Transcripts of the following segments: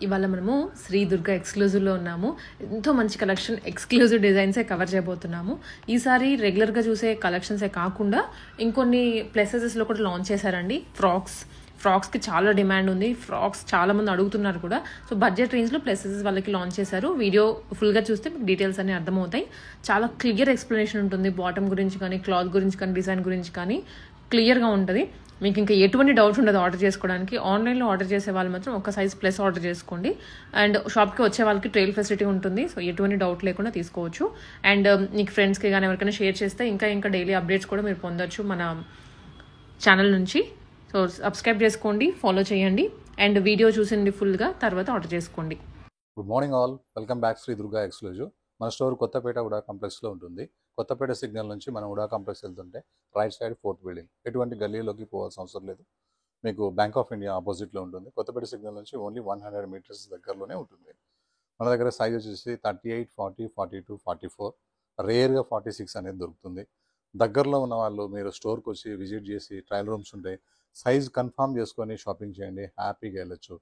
ఇవాళ మనము శ్రీ దుర్గా ఎక్స్క్లూజివ్లో ఉన్నాము. ఎంతో మంచి కలెక్షన్, ఎక్స్క్లూజివ్ డిజైన్సే కవర్ చేయబోతున్నాము. ఈసారి రెగ్యులర్గా చూసే కలెక్షన్సే కాకుండా ఇంకొన్ని ప్లసెసెస్లో కూడా లాంచ్ చేశారండి. ఫ్రాక్స్కి చాలా డిమాండ్ ఉంది. ఫ్రాక్స్ చాలా మంది అడుగుతున్నారు కూడా. సో బడ్జెట్ రేంజ్లో ప్లసెసెస్ వాళ్ళకి లాంచ్ చేశారు. వీడియో ఫుల్గా చూస్తే మీకు డీటెయిల్స్ అన్నీ అర్థమవుతాయి. చాలా క్లియర్ ఎక్స్ప్లెనేషన్ ఉంటుంది. బాటమ్ గురించి కానీ, క్లాత్ గురించి కానీ, డిజైన్ గురించి కానీ క్లియర్గా ఉంటుంది. మీకు ఇంకా ఎటువంటి డౌట్ ఉండదు ఆర్డర్ చేసుకోవడానికి. ఆన్లైన్లో ఆర్డర్ చేసే వాళ్ళు మాత్రం ఒక సైజ్ ప్లస్ ఆర్డర్ చేసుకోండి. అండ్ షాప్కి వచ్చే వాళ్ళకి ట్రైల్ ఫెసిలిటీ ఉంటుంది. సో ఎటువంటి డౌట్ లేకుండా తీసుకోవచ్చు. అండ్ మీకు ఫ్రెండ్స్కి కానీ ఎవరికైనా షేర్ చేస్తే ఇంకా డైలీ అప్డేట్స్ కూడా మీరు పొందొచ్చు మన ఛానల్ నుంచి. సో సబ్స్క్రైబ్ చేసుకోండి, ఫాలో చేయండి, అండ్ వీడియో చూసింది ఫుల్గా తర్వాత ఆర్డర్ చేసుకోండి. Good morning all, welcome back Shri Durga exclusive. మన స్టోర్ కొత్తపేట ఉడా కాంప్లెక్స్లో ఉంటుంది. కొత్తపేట సిగ్నల్ నుంచి మనం ఉడా కాంప్లెక్స్ వెళ్తుంటే రైట్ సైడ్ 4th బిల్డింగ్. ఎటువంటి గల్లీలోకి పోవాల్సిన అవసరం లేదు. మీకు బ్యాంక్ ఆఫ్ ఇండియా ఆపోజిట్లో ఉంటుంది. కొత్తపేట సిగ్నల్ నుంచి ఓన్లీ 100 మీటర్స్ దగ్గరలోనే ఉంటుంది. మన దగ్గర సైజ్ వచ్చేసి 38, 40, 42, 44, రేర్గా 46 అనేది దొరుకుతుంది. దగ్గరలో ఉన్న వాళ్ళు మీరు స్టోర్కి వచ్చి విజిట్ చేసి ట్రయల్ రూమ్స్ ఉంటాయి, సైజ్ కన్ఫర్మ్ చేసుకొని షాపింగ్ చేయండి, హ్యాపీగా వెళ్ళొచ్చు.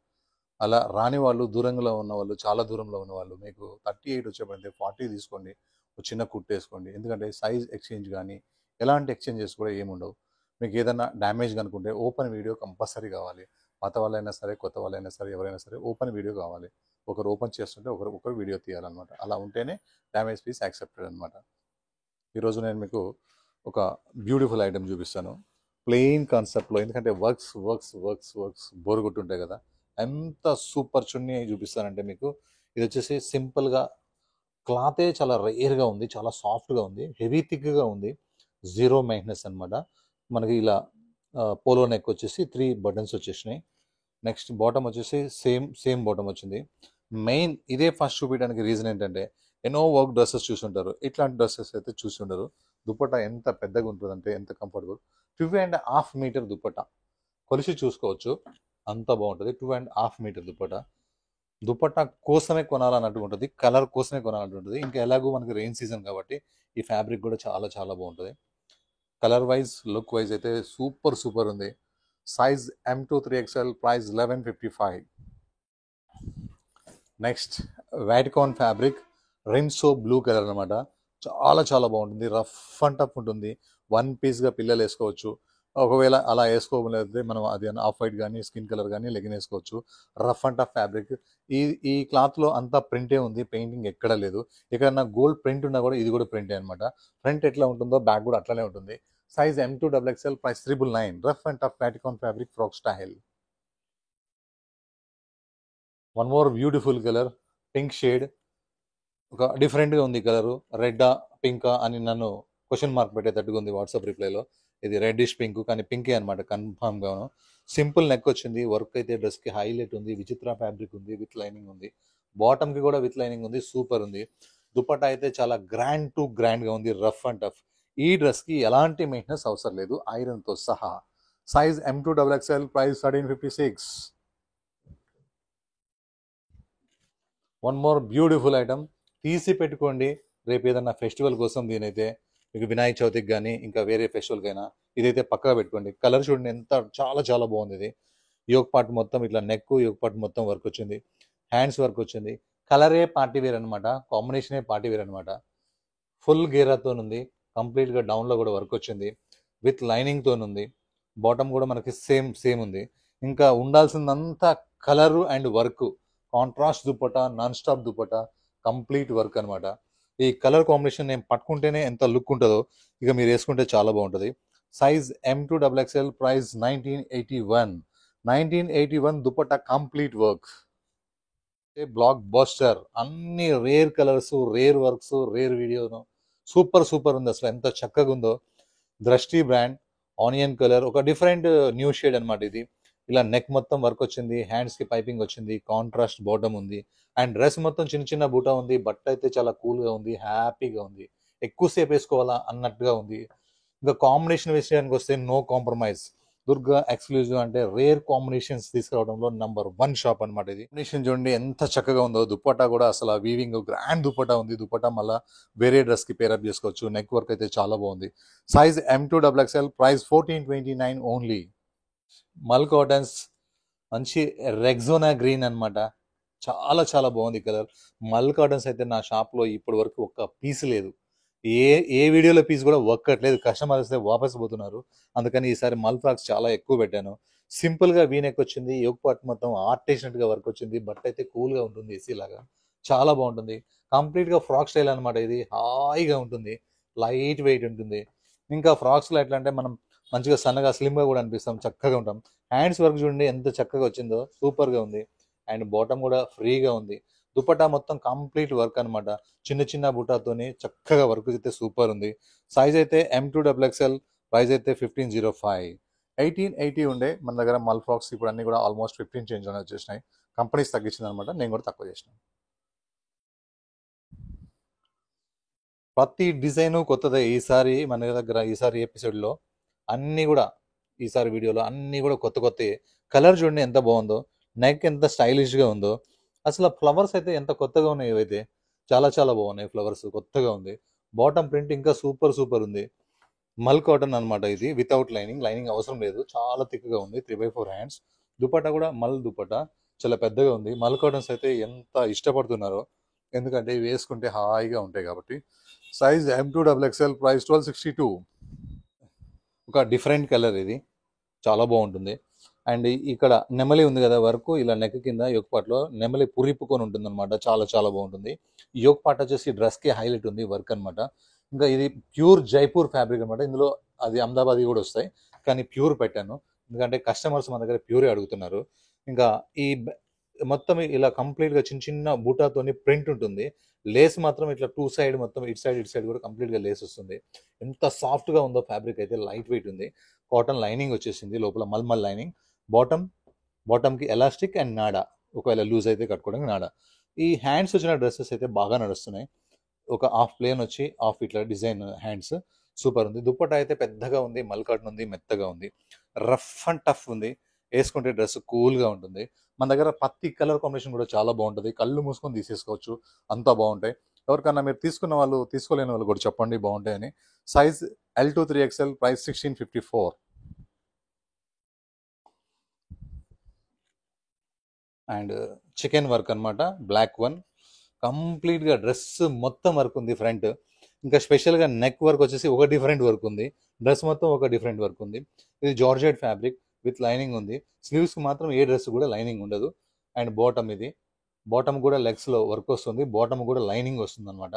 అలా రాని వాళ్ళు, దూరంలో ఉన్న వాళ్ళు, చాలా దూరంలో ఉన్న వాళ్ళు మీకు 38 వచ్చేపడితే 40 తీసుకోండి, ఒక చిన్న కుట్టేసుకోండి. ఎందుకంటే సైజ్ ఎక్స్చేంజ్ కానీ ఎలాంటి ఎక్స్చేంజెస్ కూడా ఏముండవు. మీకు ఏదైనా డ్యామేజ్ కనుకుంటే ఓపెన్ వీడియో కంపల్సరీ కావాలి. పాత వాళ్ళైనా సరే, కొత్త వాళ్ళైనా సరే, ఎవరైనా సరే ఓపెన్ వీడియో కావాలి. ఒకరు ఓపెన్ చేస్తుంటే ఒకరు వీడియో తీయాలన్నమాట. అలా ఉంటేనే డ్యామేజ్ పీస్ యాక్సెప్టెడ్ అనమాట. ఈరోజు నేను మీకు ఒక బ్యూటిఫుల్ ఐటెం చూపిస్తాను, ప్లెయిన్ కాన్సెప్ట్లో. ఎందుకంటే వర్క్స్ బోర్ కొట్టుంటాయి కదా. ఎంత సూపర్ చున్నీ చూపిస్తానంటే మీకు ఇది వచ్చేసి సింపుల్గా క్లాతే చాలా రేర్గా ఉంది, చాలా సాఫ్ట్గా ఉంది, హెవీ థిక్గా ఉంది, జీరో మెయింటెనెన్స్ అనమాట. మనకి ఇలా పోలో నెక్ వచ్చేసి 3 బటన్స్ వచ్చేసినాయి. నెక్స్ట్ బాటమ్ వచ్చేసి సేమ్ బాటమ్ వచ్చింది. మెయిన్ ఇదే ఫస్ట్ చూపించడానికి రీజన్ ఏంటంటే ఎన్నో వర్క్ డ్రెస్సెస్ చూసుంటారు, ఇట్లాంటి డ్రెస్సెస్ అయితే చూసి ఉండరు. దుపట్టా ఎంత పెద్దగా ఉంటుందంటే ఎంత కంఫర్టబుల్. 2.5 మీటర్ దుపట్టా, కొలిసి చూసుకోవచ్చు, అంత బాగుంటుంది. 2.5 మీటర్ దుపట్టా కోసమే కొనాలన్నట్టు ఉంటుంది, కలర్ కోసమే కొనాలన్నట్టు ఉంటుంది. ఇంకా ఎలాగో మనకి రెయిన్ సీజన్ కాబట్టి ఈ ఫ్యాబ్రిక్ కూడా చాలా బాగుంటుంది. కలర్ వైజ్, లుక్ వైజ్ అయితే సూపర్ ఉంది. Size M2 3XL, price 1155. Next వైట్కాన్ ఫ్యాబ్రిక్, రిమ్సో బ్లూ కలర్ అనమాట. చాలా బాగుంటుంది, రఫ్ అండ్ టఫ్ ఉంటుంది. 1 పీస్గా పిల్లలు వేసుకోవచ్చు. ఒకవేళ అలా వేసుకోలేకపోతే మనం అది ఆఫ్ వైట్ కానీ, స్కిన్ కలర్ కానీ లెగిన్ వేసుకోవచ్చు. Rough and tough fabric. ఈ క్లాత్లో అంతా ప్రింటే ఉంది, పెయింటింగ్ ఎక్కడ లేదు. ఎక్కడన్నా గోల్డ్ ప్రింట్ ఉన్నా కూడా ఇది కూడా ప్రింటే అనమాట. ఫ్రంట్ ఎట్లా ఉంటుందో బ్యాక్ కూడా అట్లానే ఉంటుంది. Size M2 XXL, price 999. Rough and tough వైట్కాన్ fabric, frock style. One more beautiful colour, pink shade. ఒక డిఫరెంట్గా ఉంది కలరు. రెడ్డా పింకా అని నన్ను క్వశ్చన్ మార్క్ పెట్టేటట్టుగా ఉంది వాట్సాప్ రిప్లైలో. ఇది రెడ్డిష్ పింక్, కానీ పింకే అనమాట కన్ఫామ్గాను. సింపుల్ నెక్ వచ్చింది. వర్క్ అయితే డ్రెస్కి హైలైట్ ఉంది. విచిత్ర ఫ్యాబ్రిక్ ఉంది, విత్ లైనింగ్ ఉంది. బాటమ్కి కూడా విత్ లైనింగ్ ఉంది, సూపర్ ఉంది. దుపట్టా అయితే చాలా గ్రాండ్గా ఉంది, రఫ్ అండ్ టఫ్. ఈ డ్రెస్కి ఎలాంటి మెయింటెనెన్స్ అవసరం లేదు, ఐరన్తో సహా. Size M2 XXL, price 1356. One more beautiful item, తీసి పెట్టుకోండి రేపు ఏదన్నా ఫెస్టివల్ కోసం. దీనైతే మీకు వినాయక చవితికి కానీ ఇంకా వేరే ఫెస్టివల్కైనా ఇదైతే పక్కగా పెట్టుకోండి. కలర్ చూడండి ఎంత చాలా బాగుంది. ఇది యోక్ పార్ట్ మొత్తం ఇట్లా నెక్, యోక్ పార్ట్ మొత్తం వర్క్ వచ్చింది, హ్యాండ్స్ వర్క్ వచ్చింది. కలరే పార్టీ వేర్ అనమాట, కాంబినేషనే పార్టీ వేర్ అనమాట. ఫుల్ గేరాతో ఉంది, కంప్లీట్గా డౌన్లో కూడా వర్క్ వచ్చింది, విత్ లైనింగ్తో ఉంది. బాటమ్ కూడా మనకి సేమ్ ఉంది. ఇంకా ఉండాల్సిందంతా colour and work. Contrast dupatta, non stop dupatta, complete work అనమాట. ఈ కలర్ కాంబినేషన్ నేను పట్టుకుంటేనే ఎంత లుక్ ఉంటుందో, ఇక మీరు వేసుకుంటే చాలా బాగుంటుంది. Size M2 XXL, price 1981. Dupatta complete work, blockbuster. అన్ని rare colours, rare works, rare వీడియోను. సూపర్ ఉంది అసలు, ఎంత చక్కగా ఉందో. దృష్టి బ్రాండ్, ఆనియన్ కలర్, ఒక డిఫరెంట్ న్యూ షేడ్ అనమాట ఇది. ఇలా నెక్ మొత్తం వర్క్ వచ్చింది, హ్యాండ్స్కి పైపింగ్ వచ్చింది, కాంట్రాస్ట్ బాటమ్ ఉంది, అండ్ డ్రెస్ మొత్తం చిన్న బూటా ఉంది. బట్ట అయితే చాలా కూల్గా ఉంది, హ్యాపీగా ఉంది, ఎక్కువసేపు వేసుకోవాలా అన్నట్టుగా ఉంది. ఇంకా కాంబినేషన్ విషయానికి వస్తే నో కాంప్రమైజ్. దుర్గా ఎక్స్క్లూజివ్ అంటే రేర్ కాంబినేషన్స్ తీసుకురావడంలో నంబర్ 1 షాప్ అనమాట. ఇది కాంబినేషన్ చూడండి ఎంత చక్కగా ఉందో. దుపట్టా కూడా అసలు వీవింగ్ గ్రాండ్ దుపట్టా ఉంది. దుపట్టా మళ్ళీ వేరే డ్రెస్కి పేరప్ చేసుకోవచ్చు. నెక్ వర్క్ అయితే చాలా బాగుంది. Size M2 XXL, price 1429 only. మల్ కాటన్స్, మంచి రెగ్జోనా గ్రీన్ అనమాట. చాలా చాలా బాగుంది కలర్. మల్ కాటన్స్ అయితే నా షాప్లో ఇప్పటి వరకు ఒక్క పీస్ లేదు. ఏ ఏ వీడియోలో పీస్ కూడా ఒక్కట్లేదు. కస్టమర్ వస్తే వాపస్ పోతున్నారు. అందుకని ఈసారి మల్ ఫ్రాక్స్ చాలా ఎక్కువ పెట్టాను. సింపుల్గా వీనెక్ వచ్చింది, యోగ్ పార్ట్ మొత్తం ఆర్టేసినట్టుగా వర్క్ వచ్చింది. బట్ అయితే కూల్గా ఉంటుంది, ఏసీ లాగా చాలా బాగుంటుంది. కంప్లీట్గా ఫ్రాక్ స్టైల్ అనమాట. ఇది హాయిగా ఉంటుంది, లైట్ వెయిట్ ఉంటుంది. ఇంకా ఫ్రాక్స్లో ఎట్లా అంటే మనం మంచిగా సన్నగా స్లిమ్గా కూడా అనిపిస్తాం, చక్కగా ఉంటాం. హ్యాండ్స్ వర్క్ చూడండి ఎంత చక్కగా వచ్చిందో, సూపర్గా ఉంది. అండ్ బాటమ్ కూడా ఫ్రీగా ఉంది. దుపట్టా మొత్తం కంప్లీట్ వర్క్ అనమాట. చిన్న చిన్న బుటాతోని చక్కగా వర్క్ అయితే సూపర్ ఉంది. సైజ్ అయితే M2XXL, ప్రైస్ అయితే 1505. 1880 ఉండే మన దగ్గర మల్ ఫ్రాక్స్, ఇప్పుడు అన్ని కూడా ఆల్మోస్ట్ 15 చేంజ్ అని వచ్చేసినాయి. కంపెనీస్ తగ్గించింది అనమాట, నేను కూడా తక్కువ చేసినాను. ప్రతి డిజైన్ కొత్తదే ఈసారి మన దగ్గర. ఈసారి ఎపిసోడ్లో అన్నీ కూడా, ఈసారి వీడియోలో అన్నీ కూడా కొత్త కొత్త. కలర్ చూడండి ఎంత బాగుందో, నెక్ ఎంత స్టైలిష్గా ఉందో. అసలు ఫ్లవర్స్ అయితే ఎంత కొత్తగా ఉన్నాయి, ఇవైతే చాలా చాలా బాగున్నాయి. ఫ్లవర్స్ కొత్తగా ఉంది. బాటమ్ ప్రింట్ ఇంకా సూపర్ సూపర్ ఉంది. మల్ కాటన్ అనమాట ఇది, వితౌట్ లైనింగ్. లైనింగ్ అవసరం లేదు, చాలా థిక్గా ఉంది. 3/4 హ్యాండ్స్. దుపట్టా కూడా మల్ దుపట్టా చాలా పెద్దగా ఉంది. మల్ కాటన్స్ అయితే ఎంత ఇష్టపడుతున్నారో, ఎందుకంటే ఇవి వేసుకుంటే హాయిగా ఉంటాయి కాబట్టి. Size M2XXL, price 1262. ఒక డిఫరెంట్ కలర్ ఇది, చాలా బాగుంటుంది. అండ్ ఇక్కడ నెమలి ఉంది కదా వర్క్, ఇలా నెక్ కింద యోగ్ పార్ట్లో నెమలి పురిపుకొని ఉంటుంది అనమాట. చాలా చాలా బాగుంటుంది. యోగ్ పార్ట్ వచ్చేసి డ్రెస్కి హైలైట్ ఉంది వర్క్ అనమాట. ఇంకా ఇది ప్యూర్ జైపూర్ ఫ్యాబ్రిక్ అనమాట. ఇందులో అది అహ్మదాబాద్ కూడా వస్తాయి, కానీ ప్యూర్ పెట్టాను ఎందుకంటే కస్టమర్స్ మన దగ్గర ప్యూరే అడుగుతున్నారు. ఇంకా ఈ మొత్తం ఇలా కంప్లీట్గా చిన్న చిన్న బూటాతోని ప్రింట్ ఉంటుంది. లేస్ మాత్రం ఇట్లా టూ సైడ్ మొత్తం, ఇటు సైడ్ కూడా కంప్లీట్గా లేస్ వస్తుంది. ఎంత సాఫ్ట్గా ఉందో ఫ్యాబ్రిక్ అయితే, లైట్ వెయిట్ ఉంది. కాటన్ లైనింగ్ వచ్చేసింది, లోపల మల్మల్ లైనింగ్. బాటమ్కి ఎలాస్టిక్ అండ్ నాడా, ఒకవేళ లూజ్ అయితే కట్టుకోవడానికి నాడా. ఈ హ్యాండ్స్ వచ్చిన డ్రెస్సెస్ అయితే బాగా నడుస్తున్నాయి. ఒక హాఫ్ ప్లేన్ వచ్చి హాఫ్ ఇట్లా డిజైన్ హ్యాండ్స్, సూపర్ ఉంది. దుప్పట్టా అయితే పెద్దగా ఉంది, మల్ కాటన్ ఉంది, మెత్తగా ఉంది, రఫ్ అండ్ టఫ్ ఉంది. వేసుకుంటే డ్రెస్ కూల్గా ఉంటుంది. మన దగ్గర పత్తి కలర్ కాంబినేషన్ కూడా చాలా బాగుంటుంది. కళ్ళు మూసుకొని తీసేసుకోవచ్చు, అంతా బాగుంటాయి. ఎవరికన్నా మీరు తీసుకున్న వాళ్ళు, తీసుకోలేని వాళ్ళు కూడా చెప్పండి బాగుంటాయని. Size L2-3XL, price 1654. And chicken work అనమాట, బ్లాక్ వన్. కంప్లీట్గా డ్రెస్ మొత్తం వర్క్ ఉంది ఫ్రంట్. ఇంకా స్పెషల్గా నెక్ వర్క్ వచ్చేసి ఒక డిఫరెంట్ వర్క్ ఉంది. డ్రెస్ మొత్తం ఒక డిఫరెంట్ వర్క్ ఉంది. ఇది జార్జెట్ ఫ్యాబ్రిక్ విత్ లైనింగ్ ఉంది. స్లీవ్స్కి మాత్రం ఏ డ్రెస్ కూడా లైనింగ్ ఉండదు. అండ్ బాటమ్ ఇది, బాటమ్ కూడా లెగ్స్లో వర్క్ వస్తుంది, బాటమ్ కూడా లైనింగ్ వస్తుంది అనమాట.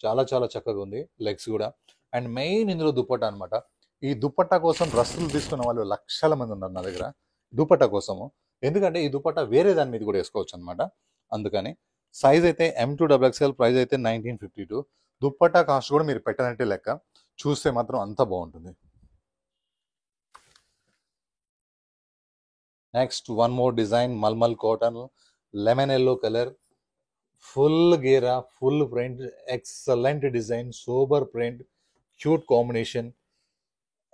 చాలా చాలా చక్కగా ఉంది లెగ్స్ కూడా. అండ్ మెయిన్ ఇందులో దుపట్టా అనమాట. ఈ దుపట్టా కోసం డ్రెస్సులు తీసుకున్న వాళ్ళు లక్షల మంది ఉన్నారు నా దగ్గర దుపట్టా కోసము. ఎందుకంటే ఈ దుపట్టా వేరే దాని మీద కూడా వేసుకోవచ్చు అనమాట. అందుకని సైజ్ అయితే M2XXL, ప్రైస్ అయితే 1952. దుప్పట్టా కాస్ట్ కూడా మీరు పెట్టనట్టే లెక్క, చూస్తే మాత్రం అంత బాగుంటుంది. Next one more design, mulmul cotton, lemon yellow colour, full ghera, full print, excellent design, sober print, cute combination.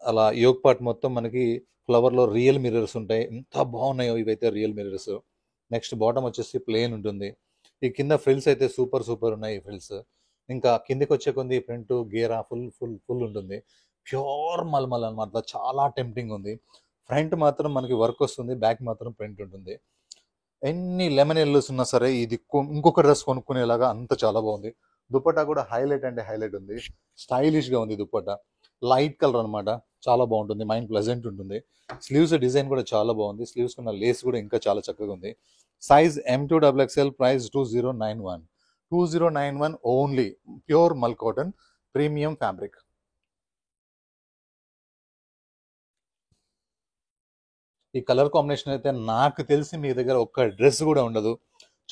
అలా యోగ్ పార్ట్ మొత్తం మనకి ఫ్లవర్లో రియల్ మిర్రర్స్ ఉంటాయి, ఎంత బాగున్నాయో ఇవైతే రియల్ మిర్రర్స్. నెక్స్ట్ బాటమ్ వచ్చేసి ప్లేన్ ఉంటుంది. ఈ కింద ఫ్రిల్స్ అయితే సూపర్ సూపర్ ఉన్నాయి ఈ ఫ్రిల్స్. ఇంకా కిందకి వచ్చే కొంది ప్రింట్ గేరా ఫుల్ ఫుల్ ఫుల్ ఉంటుంది. ప్యూర్ మల్మల్ అనమాట, చాలా టెంప్టింగ్ ఉంది. ఫ్రంట్ మాత్రం మనకి వర్క్ వస్తుంది, బ్యాక్ మాత్రం ప్రింట్ ఉంటుంది. ఎన్ని లెమన్ ఎల్లోస్ ఉన్నా సరే ఇది ఇంకొక డ్రెస్ కొనుక్కునేలాగా అంత చాలా బాగుంది. దుపట్టా కూడా హైలైట్ అంటే హైలైట్ ఉంది, స్టైలిష్గా ఉంది దుపట్టా. లైట్ కలర్ అనమాట, చాలా బాగుంటుంది, మైండ్ ప్లెజెంట్ ఉంటుంది. స్లీవ్స్ డిజైన్ కూడా చాలా బాగుంది, స్లీవ్స్ ఉన్న లేస్ కూడా ఇంకా చాలా చక్కగా ఉంది. Size M2XXL, price 2091. 2091 only. Pure mul cotton, premium fabric. ఈ కలర్ కాంబినేషన్ అయితే నాకు తెలిసి మీ దగ్గర ఒక్క డ్రెస్ కూడా ఉండదు,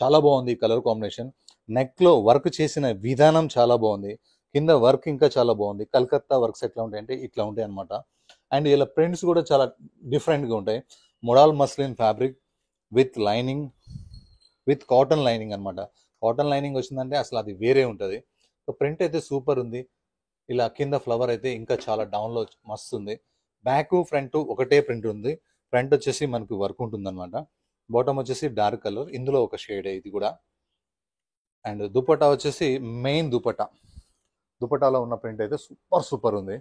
చాలా బాగుంది ఈ కలర్ కాంబినేషన్. నెక్లో వర్క్ చేసిన విధానం చాలా బాగుంది, కింద వర్క్ ఇంకా చాలా బాగుంది. కలకత్తా వర్క్స్ ఎట్లా ఉంటాయి అంటే ఇట్లా ఉంటాయి అనమాట. అండ్ ఇలా ప్రింట్స్ కూడా చాలా డిఫరెంట్గా ఉంటాయి. Modal muslin fabric with lining, with cotton lining అనమాట. కాటన్ లైనింగ్ వచ్చిందంటే అసలు అది వేరే ఉంటుంది. సో ప్రింట్ అయితే సూపర్ ఉంది. ఇలా కింద ఫ్లవర్ అయితే ఇంకా చాలా డౌన్లో మస్తు ఉంది. బ్యాక్ ఫ్రంట్ ఒకటే ప్రింట్ ఉంది. ఫ్రంట్ వచ్చేసి మనకి వర్క్ ఉంటుంది అనమాట. బాటమ్ వచ్చేసి డార్క్ కలర్, ఇందులో ఒక షేడ్ ఇది కూడా. అండ్ దుపట్టా వచ్చేసి మెయిన్ దుపట్టాలో ఉన్న ప్రింట్ అయితే సూపర్ సూపర్ ఉంది.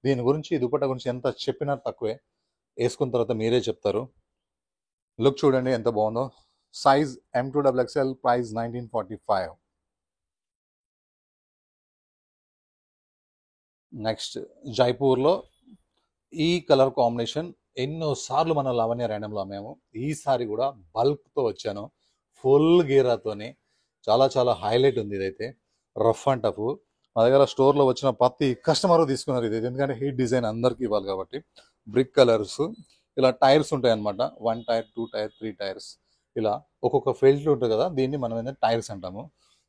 దీని గురించి, దుపట్టా గురించి ఎంత చెప్పినా తక్కువే, వేసుకున్న తర్వాత మీరే చెప్తారు. లుక్ చూడండి ఎంత బాగుందో, సైజ్ M2XXL, ప్రైస్ 1945. నెక్స్ట్ జైపూర్లో ఈ కలర్ కాంబినేషన్ ఎన్నోసార్లు మన లావణ్య ర్యాండమ్లో అమ్మాము. ఈసారి కూడా బల్క్తో వచ్చాను, ఫుల్ గీరాతోని. చాలా చాలా హైలైట్ ఉంది ఇదైతే, రఫ్ అండ్ టఫ్. మా దగ్గర స్టోర్లో వచ్చిన ప్రతి కస్టమర్ తీసుకున్నారు ఇది, ఎందుకంటే హీట్ డిజైన్ అందరికీ ఇవ్వాలి కాబట్టి. బ్రిక్ కలర్స్, ఇలా టైర్స్ ఉంటాయి అనమాట. 1 టైర్, 2 టైర్, 3 టైర్స్, ఇలా ఒక్కొక్క ఫెల్ట్ ఉంటుంది కదా, దీన్ని మనం ఏంటంటే టైర్స్ అంటాము.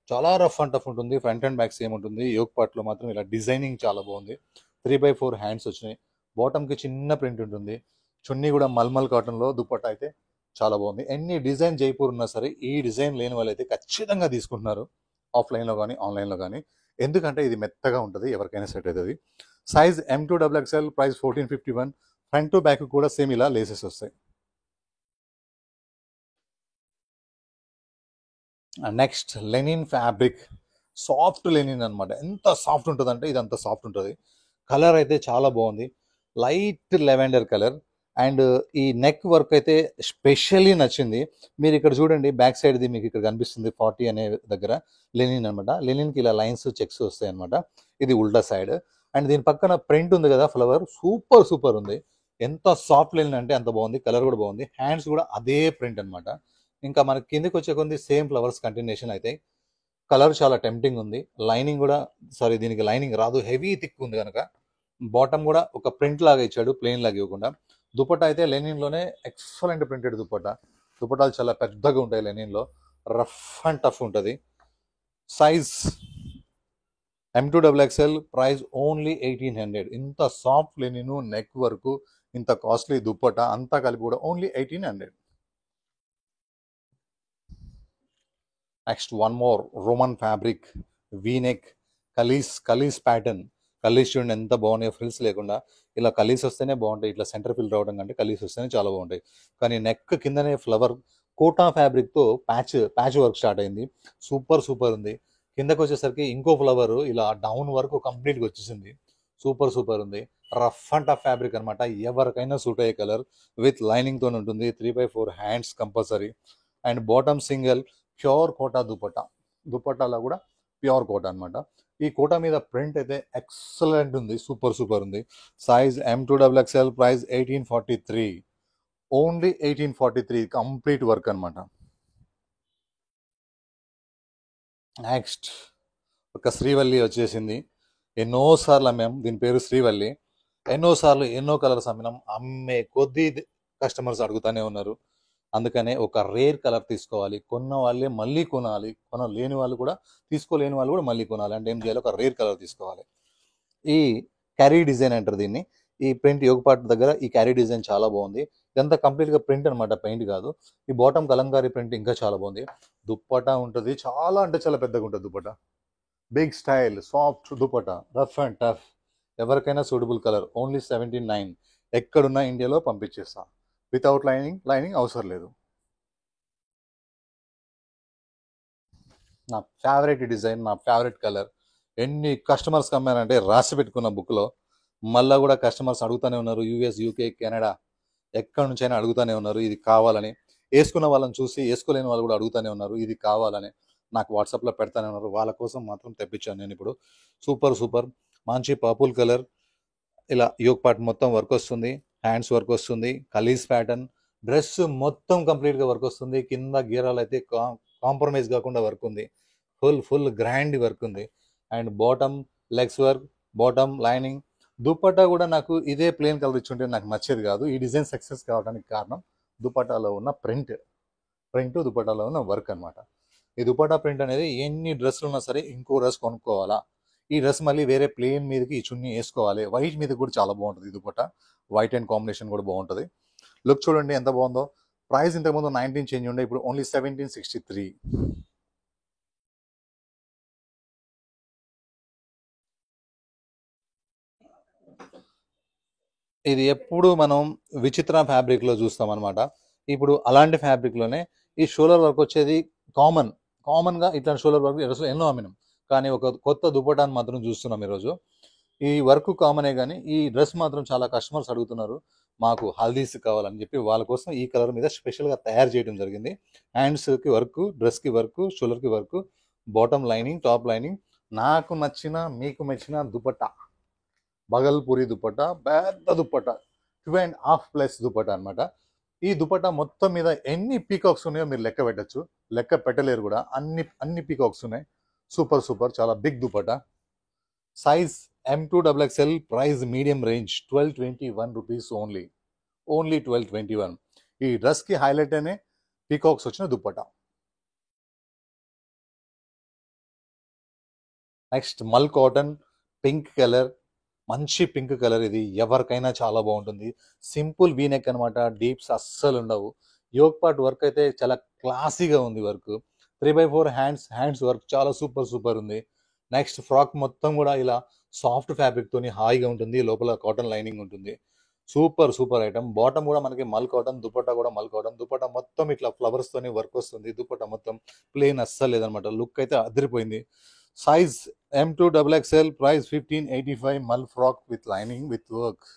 చాలా రఫ్ అండ్ టఫ్ ఉంటుంది. ఫ్రంట్ అండ్ బ్యాక్ సేమ్ ఉంటుంది. యోక్ పార్ట్లో మాత్రం ఇలా డిజైనింగ్ చాలా బాగుంది. 3x4 హ్యాండ్స్ వచ్చినాయి. బాటమ్కి చిన్న ప్రింట్ ఉంటుంది. చున్నీ కూడా మల్మల్ కాటన్లో. దుపట్టా అయితే చాలా బాగుంది. ఎన్ని డిజైన్ జైపూర్ ఉన్నా సరే ఈ డిజైన్ లేని వాళ్ళు అయితే ఖచ్చితంగా తీసుకుంటున్నారు, ఆఫ్లైన్లో కానీ ఆన్లైన్లో కానీ. ఎందుకంటే ఇది మెత్తగా ఉంటుంది, ఎవరికైనా సెట్ అవుతుంది. Size M2XXL, price 1451. Front to back కూడా సేమ్ ఇలా లేసెస్ వస్తాయి. Next linen fabric, soft Lenin అనమాట. ఎంత సాఫ్ట్ ఉంటుంది అంటే ఇది అంత సాఫ్ట్ ఉంటుంది. కలర్ అయితే చాలా బాగుంది, లైట్ లెవెండర్ కలర్. అండ్ ఈ నెక్ వర్క్ అయితే స్పెషల్లీ నచ్చింది. మీరు ఇక్కడ చూడండి, బ్యాక్ సైడ్ది మీకు ఇక్కడ కనిపిస్తుంది 40 అనే దగ్గర లెనిన్ అనమాట. లెనిన్కి ఇలా లైన్స్ చెక్స్ వస్తాయి అనమాట. ఇది ఉల్టా సైడ్. అండ్ దీని పక్కన ప్రింట్ ఉంది కదా, ఫ్లవర్, సూపర్ సూపర్ ఉంది. ఎంత సాఫ్ట్ లెనిన్ అంటే అంత బాగుంది. కలర్ కూడా బాగుంది. హ్యాండ్స్ కూడా అదే ప్రింట్ అనమాట. ఇంకా మనకి కిందకి వచ్చే కొంది సేమ్ ఫ్లవర్స్ కంటిన్యూషన్ అయితే. కలర్ చాలా టెంప్టింగ్ ఉంది. లైనింగ్ కూడా, సారీ దీనికి లైనింగ్ రాదు, హెవీ థిక్ ఉంది కనుక. బాటమ్ కూడా ఒక ప్రింట్ లాగా ఇచ్చాడు, ప్లెయిన్ లాగా ఇవ్వకుండా. దుపట్టా అయితే లెనిన్లోనే ఎక్సలెంట్ ప్రింటెడ్ దుపట్టా. దుపట్టాలు చాలా పెద్దగా ఉంటాయి లెనిన్లో, రఫ్ అండ్ టఫ్ ఉంటుంది. Size M2XXL, price only 1800. ఇంత సాఫ్ట్ లెనిన్, నెక్ వర్క్, ఇంత కాస్ట్లీ దుపట్టా అంతా కలిపి కూడా only 1800. Next one more roman fabric, V neck, kalis pattern. Kalis చూడండి ఎంత బాగున్నాయో, ఫ్రిల్స్ లేకుండా. ఇలా కలీస్ వస్తేనే బాగుంటాయి, ఇట్లా సెంటర్ ఫిల్ రావడం కంటే కలీస్ వస్తేనే చాలా బాగుంటాయి. కానీ నెక్ కిందనే ఫ్లవర్ కోటా ఫ్యాబ్రిక్తో ప్యాచ్ వర్క్ స్టార్ట్ అయింది. సూపర్ సూపర్ ఉంది. కిందకి వచ్చేసరికి ఇంకో ఫ్లవర్ ఇలా డౌన్ వరకు కంప్లీట్గా వచ్చేసింది. సూపర్ సూపర్ ఉంది. రఫ్ అండ్ టఫ్ ఫ్యాబ్రిక్ అనమాట. ఎవరికైనా సూట్ అయ్యే కలర్. విత్ లైనింగ్తో ఉంటుంది. 3x4 hands compulsory. And bottom single pure Kota dupatta. దుపట్టాలో కూడా ప్యూర్ కోటా అనమాట. ఈ కోటా మీద ప్రింట్ అయితే ఎక్సలెంట్ ఉంది, సూపర్ సూపర్ ఉంది. Size M2XXL, price 1843. Only 1843, complete work అనమాట. నెక్స్ట్ ఒక శ్రీవల్లి వచ్చేసింది. ఎన్నోసార్లు అమ్మాం, దీని పేరు శ్రీవల్లి. ఎన్నోసార్లు ఎన్నో కలర్స్ అమ్మినాం. అమ్మే కొద్ది కస్టమర్స్ అడుగుతూనే ఉన్నారు. అందుకనే ఒక రేర్ కలర్ తీసుకోవాలి, కొన్న వాళ్ళే మళ్ళీ కొనాలి, కొనలేని వాళ్ళు కూడా, తీసుకోలేని వాళ్ళు కూడా మళ్ళీ కొనాలి. అంటే ఏం చేయాలి, ఒక రేర్ కలర్ తీసుకోవాలి. ఈ క్యారీ డిజైన్ అంటారు దీన్ని. ఈ ప్రింట్ యోగపాట్ దగ్గర ఈ క్యారీ డిజైన్ చాలా బాగుంది. ఇదంతా కంప్లీట్గా ప్రింట్ అనమాట, పెయింట్ కాదు. ఈ బాటమ్ కలంకారీ ప్రింట్ ఇంకా చాలా బాగుంది. దుప్పటా ఉంటుంది, చాలా అంటే చాలా పెద్దగా ఉంటుంది dupatta. Big style, soft dupatta, rough and tough. ఎవరికైనా సూటబుల్ కలర్. ఓన్లీ 79. ఎక్కడున్నా ఇండియాలో పంపించేస్తా. వితౌట్ లైనింగ్ అవసరం లేదు. నా ఫేవరెట్ డిజైన్, నా ఫేవరెట్ కలర్. ఎన్ని కస్టమర్స్ కమ్మానంటే రాసి పెట్టుకున్న బుక్లో. మళ్ళీ కూడా కస్టమర్స్ అడుగుతూనే ఉన్నారు. US, UK, కెనడా, ఎక్కడి నుంచైనా అడుగుతూనే ఉన్నారు ఇది కావాలని. వేసుకున్న వాళ్ళని చూసి వేసుకోలేని వాళ్ళు కూడా అడుగుతూనే ఉన్నారు ఇది కావాలని. నాకు వాట్సాప్లో పెడతానే ఉన్నారు. వాళ్ళ కోసం మాత్రం తెప్పించాను నేను ఇప్పుడు. సూపర్ సూపర్ మంచి పర్పుల్ కలర్. ఇలా యోక్ పార్ట్ మొత్తం వర్క్ వస్తుంది, హ్యాండ్స్ వర్క్ వస్తుంది, కలీస్ ప్యాటర్న్. డ్రెస్ మొత్తం కంప్లీట్గా వర్క్ వస్తుంది. కింద గీరాలు అయితే కాంప్రమైజ్ కాకుండా వర్క్ ఉంది. ఫుల్ గ్రాండ్ వర్క్ ఉంది. And bottom legs work, bottom lining. Dupatta కూడా నాకు ఇదే ప్లెయిన్ కలర్ ఇచ్చుంటే నాకు నచ్చేది కాదు. ఈ డిజైన్ సక్సెస్ కావడానికి కారణం దుపట్టాలో ఉన్న ప్రింట్ దుపట్టాలో ఉన్న వర్క్ అనమాట. ఈ దుపట్టా ప్రింట్ అనేది ఎన్ని డ్రెస్సులు ఉన్నా సరే ఇంకో డ్రెస్ కొనుక్కోవాలా, ఈ డ్రెస్ మళ్ళీ వేరే ప్లెయిన్ మీదకి ఈ చున్నీ వేసుకోవాలి. వైట్ మీద కూడా చాలా బాగుంటుంది ఈ దుపట్టా. వైట్ అండ్ కాంబినేషన్ కూడా బాగుంటుంది. లుక్ చూడండి ఎంత బాగుందో. ప్రైస్ ఇంతకుముందు 19 చేంజ్ ఉండే, ఇప్పుడు ఓన్లీ 1763. ఇది ఎప్పుడు మనం విచిత్ర ఫ్యాబ్రిక్లో చూస్తాం అనమాట. ఇప్పుడు అలాంటి ఫ్యాబ్రిక్లోనే ఈ షోల్డర్ వర్క్ వచ్చేది కామన్గా ఇట్లాంటి షోల్డర్ వర్క్ ఎన్నో అమ్మినాం. కానీ ఒక కొత్త దుపట్టాను మాత్రం చూస్తున్నాం ఈరోజు. ఈ వర్క్ కామనే కానీ ఈ డ్రెస్ మాత్రం చాలా కస్టమర్స్ అడుగుతున్నారు. మాకు హల్దీస్ కావాలని చెప్పి వాళ్ళ కోసం ఈ కలర్ మీద స్పెషల్గా తయారు చేయడం జరిగింది. హ్యాండ్స్కి వర్క్, డ్రెస్కి వర్క్, షోల్డర్కి work, bottom lining, top lining. నాకు నచ్చిన మీకు మెచ్చిన దుపట్టా, బగల్పూరి దుపట్టా, పెద్ద దుపట్టా, 2.5+ దుపట్టా అనమాట. ఈ దుపట్టా మొత్తం మీద ఎన్ని పీకాక్స్ ఉన్నాయో మీరు లెక్క పెట్టచ్చు, లెక్క పెట్టలేరు కూడా, అన్ని పీకాక్స్ ఉన్నాయి. సూపర్, చాలా big dupatta. Size M2XXL, price medium range, 1221 rupees only 1221. ఈ డ్రెస్కి హైలైట్ అనే పీకాక్స్ వచ్చిన దుపట్టా. నెక్స్ట్ మల్ కాటన్, పింక్ కలర్, మంచి పింక్ కలర్. ఇది ఎవరికైనా చాలా బాగుంటుంది. సింపుల్ వీనెక్ అనమాట, డీప్స్ అస్సలు ఉండవు. యోక్ పార్ట్ వర్క్ అయితే చాలా క్లాసీగా ఉంది. వర్క్ 3/4 హ్యాండ్స్ వర్క్ చాలా సూపర్ ఉంది. నెక్స్ట్ ఫ్రాక్ మొత్తం కూడా ఇలా సాఫ్ట్ ఫ్యాబ్రిక్ తోని హాయిగా ఉంటుంది. లోపల కాటన్ లైనింగ్ ఉంటుంది. Super item. బాటమ్ కూడా మనకి మల్ కాటన్, దుపట్టా కూడా మల్ కాటన్. దుపట్టా మొత్తం ఇట్లా ఫ్లవర్స్ తోని వర్క్ వస్తుంది. దుపట్టా మొత్తం ప్లెయిన్ అస్సలు లేదనమాట. లుక్ అయితే అదిరిపోయింది. Size M2XXL, price 1585. మల్ frock with lining with work.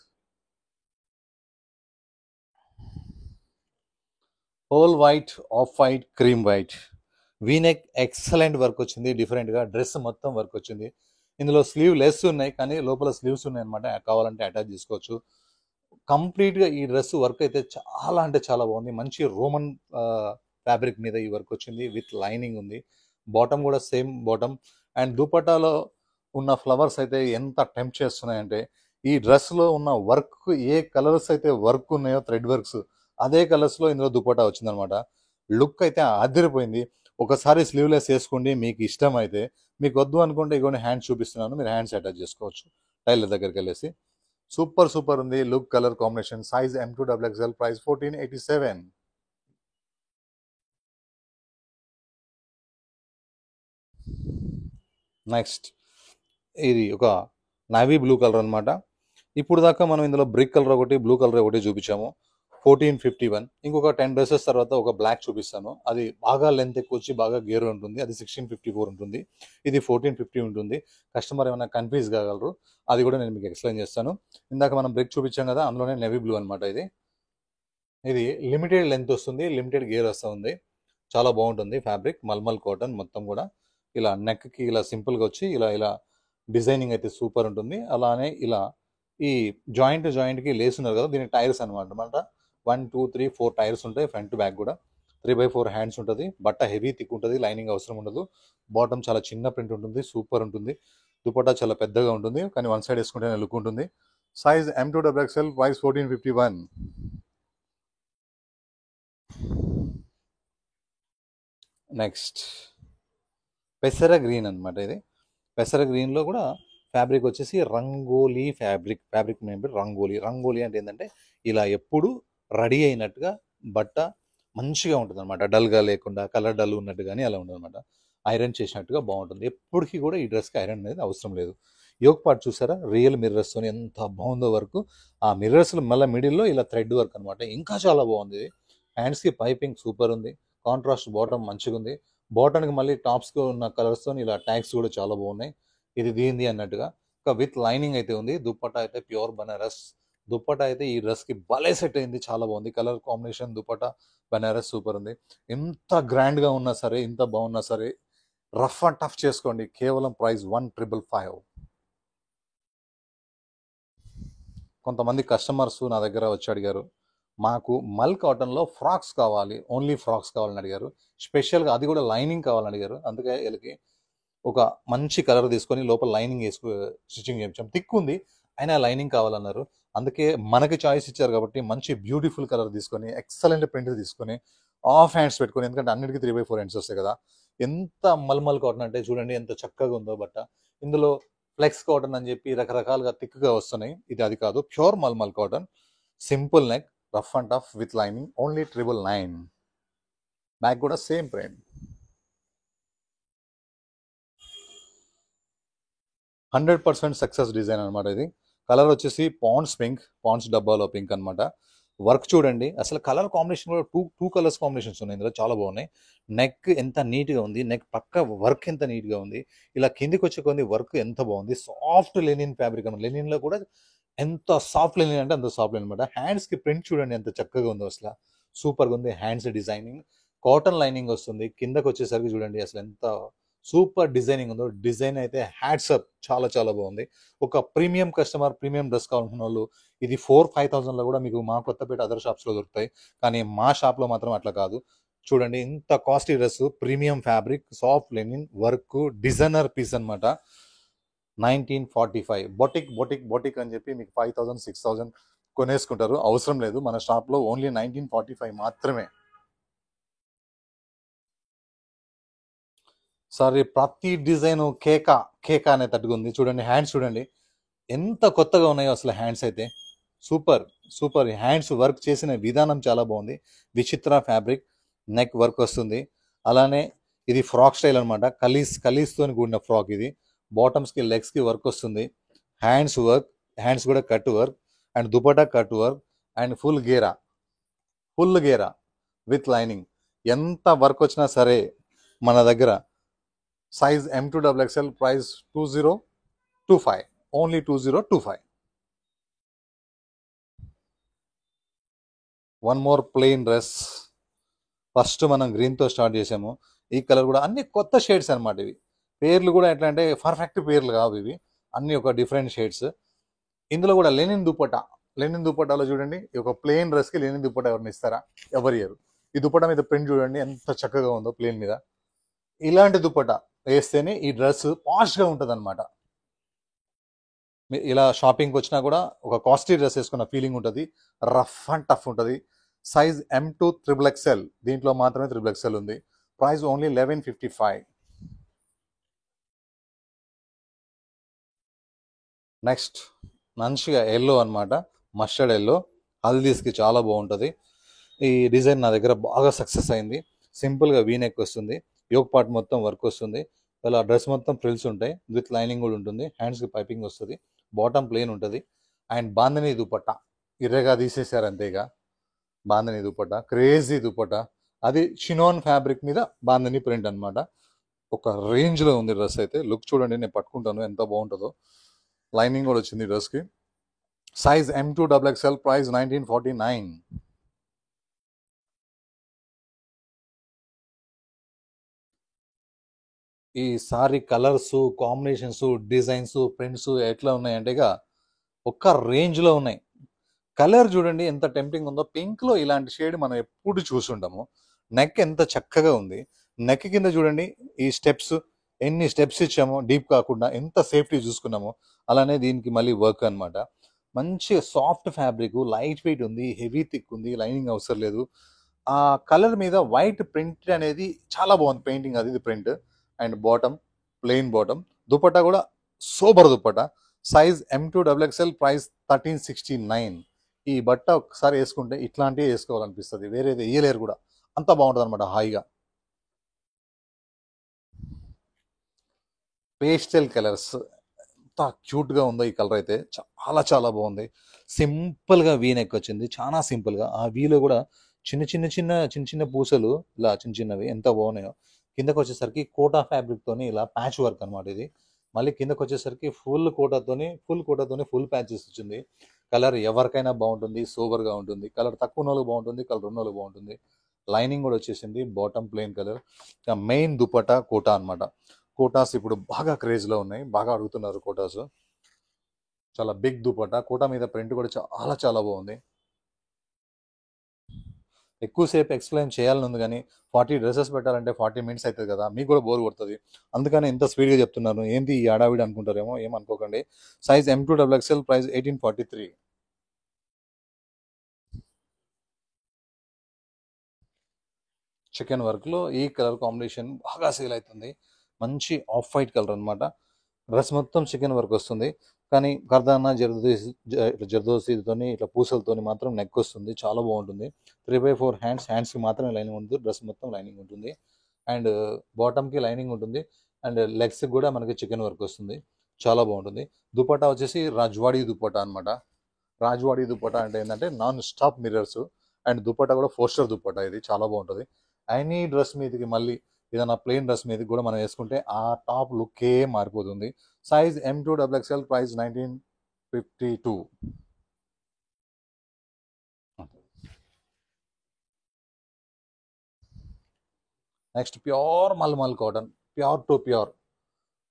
Whole white, off white, cream white. V-neck excellent work వచ్చింది. డిఫరెంట్గా డ్రెస్ మొత్తం వర్క్ వచ్చింది. ఇందులో స్లీవ్ లెస్ ఉన్నాయి, కానీ లోపల స్లీవ్స్ ఉన్నాయి అనమాట. కావాలంటే అటాచ్ చేసుకోవచ్చు. కంప్లీట్గా ఈ డ్రెస్ వర్క్ అయితే చాలా అంటే చాలా బాగుంది. మంచి రోమన్ ఫ్యాబ్రిక్ మీద ఈ వర్క్ వచ్చింది. విత్ లైనింగ్ ఉంది. బాటమ్ కూడా సేమ్ బాటమ్. అండ్ దుపట్టాలో ఉన్న ఫ్లవర్స్ అయితే ఎంత టెంప్ట్ చేస్తున్నాయంటే, ఈ డ్రెస్లో ఉన్న వర్క్ ఏ కలర్స్ అయితే వర్క్ ఉన్నాయో, థ్రెడ్ వర్క్స్, అదే కలర్స్లో ఇందులో దుపట్టా వచ్చిందనమాట. లుక్ అయితే అదిరిపోయింది. ఒకసారి స్లీవ్లెస్ వేసుకోండి, మీకు ఇష్టం అయితే. మీకు వద్దు అనుకుంటే ఇగోని హ్యాండ్స్ చూపిస్తున్నాను, మీరు హ్యాండ్స్ అటాచ్ చేసుకోవచ్చు టైలర్ దగ్గరికి వెళ్ళేసి. సూపర్ ఉంది. Look, colour combination. Size M2XXL, price 1487. Next ఇది ఒక నావీ బ్లూ కలర్ అనమాట. ఇప్పుడు దాకా మనం ఇందులో బ్రిక్ కలర్ ఒకటి, బ్లూ కలర్ ఒకటి చూపించాము. 1451. ఇంకొక 10 డ్రెస్సెస్ తర్వాత ఒక బ్లాక్ చూపిస్తాను. అది బాగా లెంత్ ఎక్కువ వచ్చి బాగా గేర్ ఉంటుంది. అది 1654 ఉంటుంది. ఇది 1450 ఉంటుంది. కస్టమర్ ఏమైనా కన్ఫ్యూజ్ కాగలరు, అది కూడా నేను మీకు ఎక్స్ప్లెయిన్ చేస్తాను. ఇందాక మనం బ్రిక్ చూపించాం కదా, అందులోనే నెవీ బ్లూ అనమాట. ఇది లిమిటెడ్ లెంత్ వస్తుంది, లిమిటెడ్ గేర్ వస్తుంది. చాలా బాగుంటుంది ఫ్యాబ్రిక్. మల్మల్ కాటన్ మొత్తం కూడా ఇలా నెక్కి ఇలా సింపుల్గా వచ్చి ఇలా డిజైనింగ్ అయితే సూపర్ ఉంటుంది. అలానే ఇలా ఈ జాయింట్కి లేస్ ఉన్నారు కదా, దీని టైర్స్ అనమాట. 1 2 3 4 టైర్స్ ఉంటాయి, ఫ్రంట్ బ్యాక్ కూడా. 3/4 హ్యాండ్స్ ఉంటుంది. బట్ట హెవీ థిక్ ఉంటుంది, లైనింగ్ అవసరం ఉండదు. బాటమ్ చాలా చిన్న ప్రింట్ ఉంటుంది, సూపర్ ఉంటుంది. దుపట్టా చాలా పెద్దగా ఉంటుంది, కానీ వన్ సైడ్ వేసుకుంటే లుక్ ఉంటుంది. Size M2XXL, price 1451. నెక్స్ట్ పెసర గ్రీన్ అనమాట. ఇది పెసర గ్రీన్లో కూడా ఫ్యాబ్రిక్ వచ్చేసి రంగోలీ ఫ్యాబ్రిక్ నేమ్ రంగోలీ అంటే ఏంటంటే ఇలా ఎప్పుడు రెడీ అయినట్టుగా బట్ట మంచిగా ఉంటుంది అనమాట. డల్గా లేకుండా, కలర్ డల్ ఉన్నట్టు కానీ అలా ఉంటుంది అనమాట. ఐరన్ చేసినట్టుగా బాగుంటుంది. ఎప్పటికీ కూడా ఈ డ్రెస్కి ఐరన్ అనేది అవసరం లేదు. యోక్ పార్ట్ చూసారా, రియల్ మిర్రర్స్తో ఎంత బాగుందో వర్క్. ఆ మిర్రర్స్లో మళ్ళీ మిడిల్లో ఇలా థ్రెడ్ వర్క్ అనమాట. ఇంకా చాలా బాగుంది. హ్యాండ్స్కి పైపింగ్ సూపర్ ఉంది. కాంట్రాస్ట్ బాటమ్ మంచిగా ఉంది. బాటమ్కి మళ్ళీ టాప్స్కి ఉన్న కలర్స్తో ఇలా ట్యాగ్స్ కూడా చాలా బాగున్నాయి. ఇది దీనిది అన్నట్టుగా. ఇంకా విత్ లైనింగ్ అయితే ఉంది. దుపట్టా అయితే ప్యూర్ బనారస్ దుపట్టా అయితే ఈ డ్రెస్కి భలే సెట్ అయింది. చాలా బాగుంది. Colour combination, dupatta, Banaras super ఉంది. ఎంత గ్రాండ్గా ఉన్నా సరే, ఇంత బాగున్నా సరే, రఫ్ అండ్ టఫ్ చేసుకోండి. కేవలం ప్రైస్ 1555. కొంతమంది కస్టమర్స్ నా దగ్గర వచ్చి అడిగారు, మాకు మల్ కాటన్లో ఫ్రాక్స్ కావాలి, ఓన్లీ ఫ్రాక్స్ కావాలని అడిగారు. స్పెషల్గా అది కూడా లైనింగ్ కావాలని అడిగారు. అందుకే వీళ్ళకి ఒక మంచి కలర్ తీసుకొని లోపల లైనింగ్ స్టిచ్చింగ్ చేయించాం. థిక్ ఉంది, అయినా లైనింగ్ కావాలన్నారు. అందుకే మనకి చాయిస్ ఇచ్చారు కాబట్టి మంచి బ్యూటిఫుల్ కలర్ తీసుకొని, ఎక్సలెంట్ ప్రింట్ తీసుకొని, ఆఫ్ హ్యాండ్స్ పెట్టుకొని, ఎందుకంటే అన్నిటికీ 3/4 హ్యాండ్స్ వస్తాయి కదా. ఎంత మల్మల్ కాటన్ అంటే చూడండి ఎంత చక్కగా ఉందో బట్ట. ఇందులో ఫ్లెక్స్ కాటన్ అని చెప్పి రకరకాలుగా థిక్గా వస్తున్నాయి. ఇది అది కాదు, pure mulmul cotton. Simple neck, rough and tough with lining, only 999. Back కూడా సేమ్ ప్రింట్. 100% సక్సెస్ డిజైన్ అనమాట. ఇది కలర్ వచ్చేసి పాండ్స్ డబ్బాలో పింక్ అనమాట. వర్క్ చూడండి, అసలు కలర్ కాంబినేషన్ కూడా టూ కలర్స్ కాంబినేషన్స్ ఉన్నాయి ఇందులో, చాలా బాగున్నాయి. నెక్ ఎంత నీట్గా ఉంది, నెక్ పక్క వర్క్ ఎంత నీట్గా ఉంది. ఇలా కిందికి వచ్చే కొన్ని వర్క్ ఎంత బాగుంది. సాఫ్ట్ లెనిన్ ఫ్యాబ్రిక్ అనమాట. లెనిన్లో కూడా ఎంత సాఫ్ట్ లైనింగ్ అంటే అంత సాఫ్ట్ లైనింగ్ అనమాట. హ్యాండ్స్కి ప్రింట్ చూడండి ఎంత చక్కగా ఉందో, అసలు సూపర్గా ఉంది. హ్యాండ్స్ డిజైనింగ్ కాటన్ లైనింగ్ వస్తుంది. కిందకి వచ్చేసరికి చూడండి అసలు ఎంత సూపర్ డిజైనింగ్ ఉందో. డిజైన్ అయితే హ్యాట్సప్, చాలా చాలా బాగుంది. ఒక ప్రీమియం కస్టమర్, ప్రీమియం డ్రెస్ కావాలనుకున్న వాళ్ళు ఇది 4-5,000లో కూడా మీకు మా కొత్తపేట అదర్ షాప్స్లో దొరుకుతాయి. కానీ మా షాప్లో మాత్రం అట్లా కాదు. చూడండి ఇంత costly dress, premium fabric, soft linen work, designer piece అనమాట. 1945 బొటిక్ బొటిక్ బొటిక్ అని చెప్పి మీకు 5,000-6,000 కొనేసుకుంటారు. అవసరం లేదు, మన షాప్లో ఓన్లీ 1945 మాత్రమే. సారీ, ప్రతి డిజైన్ కేకా కేకా అనే తట్టుగా ఉంది. చూడండి హ్యాండ్స్ చూడండి ఎంత కొత్తగా ఉన్నాయో అసలు. హ్యాండ్స్ అయితే సూపర్ సూపర్. హ్యాండ్స్ వర్క్ చేసిన విధానం చాలా బాగుంది. విచిత్ర ఫ్యాబ్రిక్, నెక్ వర్క్ వస్తుంది. అలానే ఇది ఫ్రాక్ స్టైల్ అనమాట. కలీస్తో కూడిన ఫ్రాక్ ఇది. బాటమ్స్కి లెగ్స్కి వర్క్ వస్తుంది. హ్యాండ్స్ వర్క్, హ్యాండ్స్ కూడా cut work, and dupatta cut work, and full గేరా విత్ లైనింగ్. ఎంత వర్క్ వచ్చినా సరే మన దగ్గర size M2XXL, price 2025, only 2025. One more plain dress. First మనం గ్రీన్తో స్టార్ట్ చేసాము. ఈ కలర్ కూడా అన్ని కొత్త షేడ్స్ అనమాట. ఇవి పేర్లు కూడా ఎట్లా అంటే పర్ఫెక్ట్ పేర్లు కావు ఇవి, అన్ని ఒక డిఫరెంట్ షేడ్స్. ఇందులో కూడా లెనిన్ దుపట్టాలో చూడండి, ఒక ప్లెయిన్ డ్రెస్కి లెనిన్ దుపట్టా ఎవరిని ఇస్తారా? ఎవరు ఇయ్యరు. ఈ దుపట్టా మీద ప్రింట్ చూడండి ఎంత చక్కగా ఉందో ప్లెయిన్ మీద. ఇలాంటి దుపట్టా వేస్తేనే ఈ డ్రెస్ పాష్గా ఉంటుంది అనమాట. ఇలా షాపింగ్కి వచ్చినా కూడా ఒక కాస్ట్లీ డ్రెస్ వేసుకున్న ఫీలింగ్ ఉంటుంది. రఫ్ అండ్ టఫ్ ఉంటుంది. సైజ్ M2XXL, దీంట్లో మాత్రమే XXL ఉంది. Price only 1155. నెక్స్ట్ మంచిగా ఎల్లో అనమాట, మస్టర్డ్ ఎల్లో. హల్దీస్కి చాలా బాగుంటుంది. ఈ డిజైన్ నా దగ్గర బాగా సక్సెస్ అయింది. సింపుల్గా వీనెక్ వస్తుంది, యోక్ పార్ట్ మొత్తం వర్క్ వస్తుంది. ఇలా డ్రెస్ మొత్తం ఫ్రిల్స్ ఉంటాయి, విత్ లైనింగ్ కూడా ఉంటుంది. హ్యాండ్స్కి పైపింగ్ వస్తుంది, బాటమ్ ప్లెయిన్ ఉంటుంది. అండ్ బాందని దుపట్టా ఇర్రెగా తీసేసారు అంతేగా. బాందని దుపట్టా క్రేజీ దుపట్టా, అది షినోన్ ఫ్యాబ్రిక్ మీద బాందని ప్రింట్ అనమాట. ఒక రేంజ్లో ఉంది డ్రెస్ అయితే. లుక్ చూడండి, నేను పట్టుకుంటాను ఎంత బాగుంటుందో. లైనింగ్ కూడా వచ్చింది డ్రెస్కి. Size M2XXL, price 1949. ఈ sari colours, combinations, designs, prints ఎట్లా ఉన్నాయంటే ఒక్క రేంజ్లో ఉన్నాయి. కలర్ చూడండి ఎంత టెంప్టింగ్ ఉందో. పింక్లో ఇలాంటి షేడ్ మనం ఎప్పుడు చూసుంటాము. నెక్ ఎంత చక్కగా ఉంది. నెక్ కింద చూడండి ఈ స్టెప్స్, ఎన్ని స్టెప్స్ ఇచ్చామో డీప్ కాకుండా, ఎంత సేఫ్టీ చూసుకున్నామో. అలానే దీనికి మళ్ళీ వర్క్ అనమాట. మంచి సాఫ్ట్ ఫ్యాబ్రిక్, లైట్ వెయిట్ ఉంది, హెవీ థిక్ ఉంది, లైనింగ్ అవసరం లేదు. ఆ కలర్ మీద వైట్ ప్రింట్ అనేది చాలా బాగుంది, పెయింటింగ్ అది ఇది print. And bottom plain bottom. Dupatta కూడా super dupatta. Size M2XXL, price 1369. ఈ బట్ట ఒకసారి వేసుకుంటే ఇట్లాంటివి వేసుకోవాలనిపిస్తుంది, వేరేది వేయలేరు కూడా, అంత బాగుంటుంది అనమాట హాయిగా. పేస్టల్ కలర్స్, ఎంత క్యూట్గా ఉందో ఈ కలర్ అయితే. చాలా చాలా బాగుంది. సింపుల్గా వీ నెక్ వచ్చింది, చాలా సింపుల్గా. ఆ వీలో కూడా చిన్న చిన్న చిన్న చిన్న చిన్న పూసలు, ఇలా చిన్న చిన్నవి ఎంత బాగున్నాయో. కిందకు వచ్చేసరికి కోటా ఫ్యాబ్రిక్తోని ఇలా ప్యాచ్ వర్క్ అనమాట ఇది. మళ్ళీ కిందకు వచ్చేసరికి ఫుల్ కోటాతోని ఫుల్ ప్యాచెస్ వచ్చింది. కలర్ ఎవరికైనా బాగుంటుంది, సూపర్గా ఉంటుంది. కలర్ తక్కువ ఉన్న వాళ్ళకి బాగుంటుంది, కలర్ ఉన్న వాళ్ళకి బాగుంటుంది. లైనింగ్ కూడా వచ్చేసింది, bottom plain colour. Main dupatta Kota అనమాట. కోటాస్ ఇప్పుడు బాగా క్రేజ్లో ఉన్నాయి, బాగా అడుగుతున్నారు కోటాస్. చాలా బిగ్ దుపట్టా, కోటా మీద ప్రింట్ కూడా చాలా చాలా బాగుంది. ఎక్కువసేపు ఎక్స్ప్లెయిన్ చేయాలని ఉంది, కానీ 40 డ్రెస్సెస్ పెట్టాలంటే 40 minutes అవుతుంది కదా, మీకు కూడా బోర్ కొడుతుంది. అందుకని ఇంత స్పీడ్గా చెప్తున్నాను. ఏంటి ఈ ఆడావిడి అనుకుంటారేమో, ఏమనుకోకండి. Size M2XXL, price 1843. చికెన్ వర్క్లో ఈ కలర్ కాంబినేషన్ బాగా సేల్ అవుతుంది. మంచి ఆఫ్ వైట్ కలర్ అనమాట. డ్రెస్ మొత్తం చికెన్ వర్క్ వస్తుంది, కానీ కర్దానా జర్దోసితోని ఇట్లా పూసలతోని మాత్రం నెక్ వస్తుంది, చాలా బాగుంటుంది. 3/4 హ్యాండ్స్కి మాత్రమే లైనింగ్ ఉంటుంది, డ్రెస్ మొత్తం లైనింగ్ ఉంటుంది. అండ్ బాటమ్కి లైనింగ్ ఉంటుంది, అండ్ లెగ్స్కి కూడా మనకి చికెన్ వర్క్ వస్తుంది, చాలా బాగుంటుంది. దుపట్టా వచ్చేసి రాజ్వాడీ దుపట్టా అనమాట. రాజ్వాడీ దుపట్టా అంటే ఏంటంటే non stop mirrors. And dupatta కూడా 4-star దుపట్టా, ఇది చాలా బాగుంటుంది. ఎనీ డ్రెస్ మీదకి, మళ్ళీ ఏదైనా ప్లెయిన్ డ్రెస్ మీదకి కూడా మనం వేసుకుంటే ఆ టాప్ లుక్కే మారిపోతుంది. Size M2XXL, price 52. Next pure mulmul cotton, pure to pure,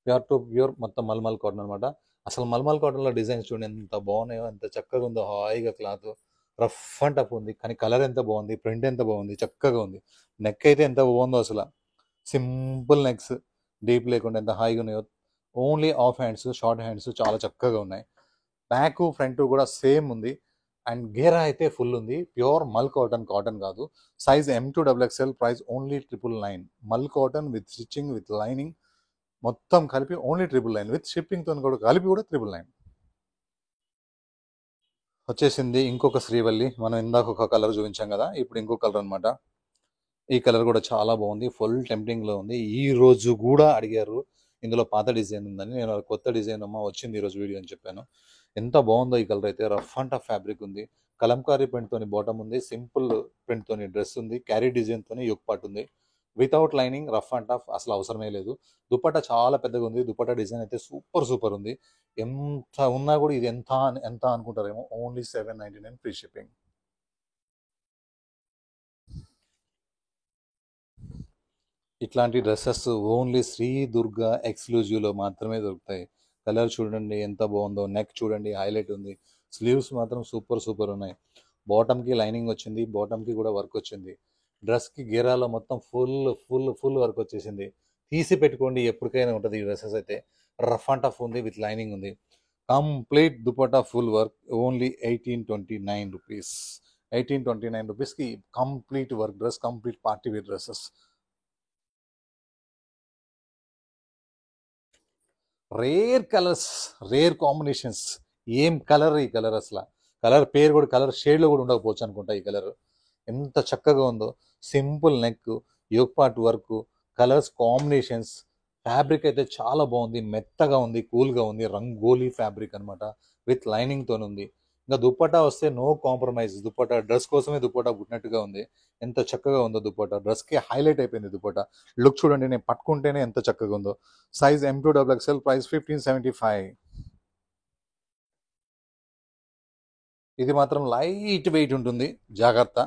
pure to pure మొత్తం మల్మల్ కాటన్ అనమాట. అసలు మల్మల్ కాటన్లో డిజైన్స్ చూడండి ఎంత బాగున్నాయో, ఎంత చక్కగా ఉందో, హాయిగా క్లాత్ రఫ్ అండ్ టఫ్ ఉంది, కానీ కలర్ ఎంత బాగుంది, ప్రింట్ ఎంత బాగుంది, చక్కగా ఉంది. నెక్ అయితే ఎంత బాగుందో అసలు, సింపుల్ నెక్స్, డీప్ లేకుండా ఎంత హాయిగా ఉన్నాయో. Only of hands, short hands చాలా చక్కగా ఉన్నాయి. బ్యాక్ ఫ్రంట్ కూడా సేమ్ ఉంది. అండ్ గేరా అయితే ఫుల్ ఉంది. ప్యూర్ మల్ కాటన్, కాటన్ కాదు. Size M2XXL, price only 999. మల్ cotton with stitching with lining మొత్తం కలిపి ఓన్లీ 999, విత్ షిప్పింగ్తో కూడా కలిపి కూడా 999. వచ్చేసింది ఇంకొక శ్రీవల్లి. మనం ఇందాక ఒక కలర్ చూపించాం కదా, ఇప్పుడు ఇంకో కలర్ అనమాట. ఈ కలర్ కూడా చాలా బాగుంది, ఫుల్ టెంప్టింగ్లో ఉంది. ఈ రోజు కూడా అడిగారు ఇందులో పాత డిజైన్ ఉందని, నేను కొత్త డిజైన్ అమ్మా వచ్చింది ఈరోజు వీడియో అని చెప్పాను. ఎంత బాగుందో ఈ కలర్ అయితే, రఫ్ అండ్ టఫ్ ఫ్యాబ్రిక్ ఉంది, కలంకారీ ప్రింట్తోని బాటమ్ ఉంది, సింపుల్ ప్రింట్తోని డ్రెస్ ఉంది, క్యారీ డిజైన్తోని యోక్ పార్ట్ ఉంది, without lining, rough and tough, అసలు అవసరమే లేదు. దుపట్టా చాలా పెద్దగా ఉంది, దుపట్టా డిజైన్ అయితే సూపర్ ఉంది. ఎంత ఉన్నా కూడా ఇది ఎంత ఎంత అనుకుంటారేమో, ఓన్లీ 799 ఫ్రీ షిప్పింగ్. ఇట్లాంటి డ్రెస్సెస్ ఓన్లీ శ్రీ దుర్గా ఎక్స్క్లూజివ్లో మాత్రమే దొరుకుతాయి. కలర్ చూడండి ఎంత బాగుందో, నెక్ చూడండి హైలైట్ ఉంది, స్లీవ్స్ మాత్రం సూపర్ ఉన్నాయి. బాటమ్కి లైనింగ్ వచ్చింది, బాటమ్కి కూడా వర్క్ వచ్చింది, డ్రెస్కి గేరాలో మొత్తం ఫుల్ వర్క్ వచ్చేసింది. తీసి పెట్టుకోండి, ఎప్పటికైనా ఉంటుంది ఈ డ్రెస్సెస్ అయితే. రఫ్ అండ్ టఫ్ ఉంది, విత్ లైనింగ్ ఉంది, complete dupatta full work, only 1829 rupees. 1829 రూపీస్కి complete work dress, complete party wear dresses. Rare colours, rare combinations. ఏం కలర్ ఈ కలర్, అసలు కలర్ పేరు కూడా, కలర్ షేడ్లో కూడా ఉండకపోవచ్చు అనుకుంటా. ఈ కలర్ ఎంత చక్కగా ఉందో, simple neck, yoke part work, colours combinations, fabric అయితే చాలా బాగుంది, మెత్తగా ఉంది, కూల్గా ఉంది, రంగోలీ ఫ్యాబ్రిక్ అనమాట, విత్ లైనింగ్తో ఉంది. ఇంకా దుపట్టా వస్తే నో కాంప్రమైజ్, దుపట్టా డ్రెస్ కోసమే దుపట్టా పుట్టినట్టుగా ఉంది. ఎంత చక్కగా ఉందో దుపట్టా, డ్రెస్కి హైలైట్ అయిపోయింది దుపట్టా. లుక్ చూడండి, నేను పట్టుకుంటేనే ఎంత చక్కగా ఉందో. Size M2XXL, price 1575. ఇది మాత్రం లైట్ వెయిట్ ఉంటుంది, జాగ్రత్త,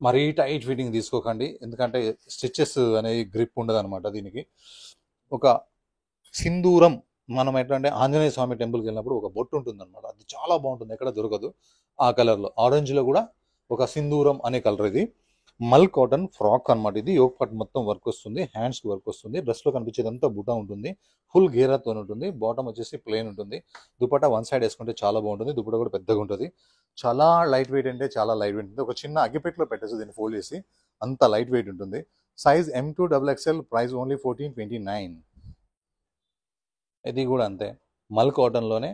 మరీ టైట్ ఫిట్టింగ్ తీసుకోకండి, ఎందుకంటే స్టిచెస్ అనేవి గ్రిప్ ఉండదు అనమాట. దీనికి ఒక సింధూరం, మనం ఎట్లా అంటే ఆంజనేయ స్వామి టెంపుల్కి వెళ్ళినప్పుడు ఒక బొట్టు ఉంటుంది అనమాట, అది చాలా బాగుంటుంది, ఎక్కడ దొరకదు. ఆ కలర్లో, ఆరెంజ్లో కూడా ఒక సింధూరం అనే కలర్. ఇది మల్ కాటన్ ఫ్రాక్ అనమాట. ఇది యోక్ పార్ట్ మొత్తం వర్క్ వస్తుంది, హ్యాండ్స్కి వర్క్ వస్తుంది, డ్రెస్లో కనిపించేదంతా బుటా ఉంటుంది, ఫుల్ గేరాతో ఉంటుంది, బాటమ్ వచ్చేసి ప్లెయిన్ ఉంటుంది. దుపట్టా వన్ సైడ్ వేసుకుంటే చాలా బాగుంటుంది, దుపట్టా కూడా పెద్దగా ఉంటుంది, చాలా లైట్ వెయిట్, అంటే చాలా లైట్ వెయిట్ ఉంటుంది. ఒక చిన్న అగ్గిపెట్టలో పెట్టేసి దీన్ని ఫోల్డ్ చేసి, అంత లైట్ వెయిట్ ఉంటుంది. Size M2XXL, price only 1429. ఇది కూడా అంతే, మల్ కాటన్లోనే